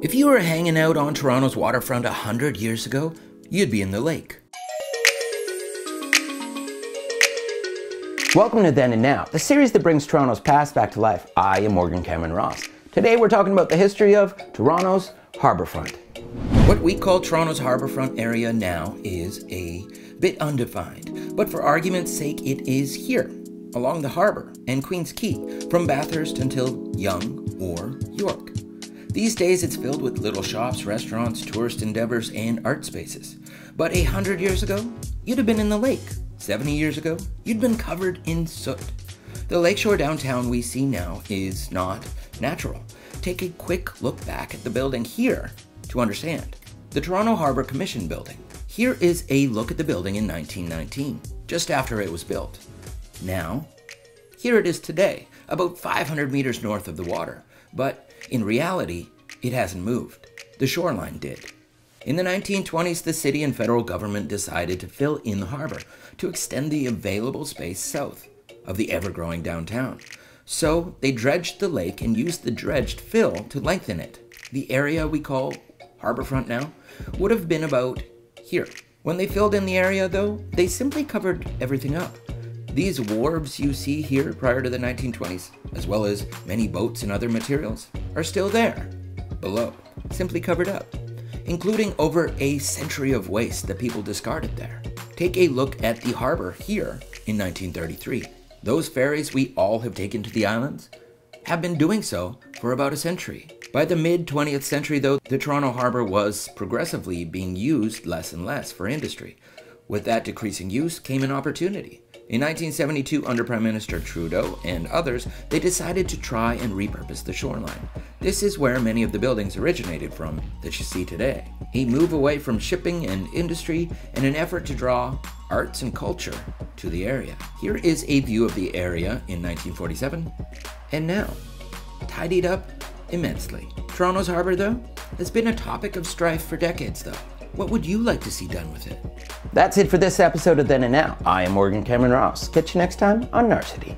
If you were hanging out on Toronto's waterfront 100 years ago, you'd be in the lake. Welcome to Then and Now, the series that brings Toronto's past back to life. I am Morgan Cameron Ross. Today we're talking about the history of Toronto's Harbourfront. What we call Toronto's Harbourfront area now is a bit undefined, but for argument's sake it is here, along the harbour and Queens Quay, from Bathurst until Yonge or York. These days it's filled with little shops, restaurants, tourist endeavours and art spaces. But 100 years ago, you'd have been in the lake. 70 years ago, you'd been covered in soot. The lakeshore downtown we see now is not natural. Take a quick look back at the building here to understand. The Toronto Harbour Commission building. Here is a look at the building in 1919, just after it was built. Now, here it is today, about 500 meters north of the water. But in reality, it hasn't moved. The shoreline did. In the 1920s, the city and federal government decided to fill in the harbour to extend the available space south of the ever-growing downtown. So they dredged the lake and used the dredged fill to lengthen it. The area we call Harbourfront now would have been about here. When they filled in the area, though, they simply covered everything up. These wharves you see here prior to the 1920s, as well as many boats and other materials, are still there, below, simply covered up, including over a century of waste that people discarded there. Take a look at the harbour here in 1933. Those ferries we all have taken to the islands have been doing so for about a century. By the mid-20th century, though, the Toronto harbour was progressively being used less and less for industry. With that decreasing use came an opportunity. In 1972, under Prime Minister Trudeau and others, they decided to try and repurpose the shoreline. This is where many of the buildings originated from that you see today. A move away from shipping and industry and an effort to draw arts and culture to the area. Here is a view of the area in 1947 and now, tidied up immensely. Toronto's harbour, though, has been a topic of strife for decades, though. What would you like to see done with it? That's it for this episode of Then and Now. I am Morgan Cameron Ross. Catch you next time on Narcity.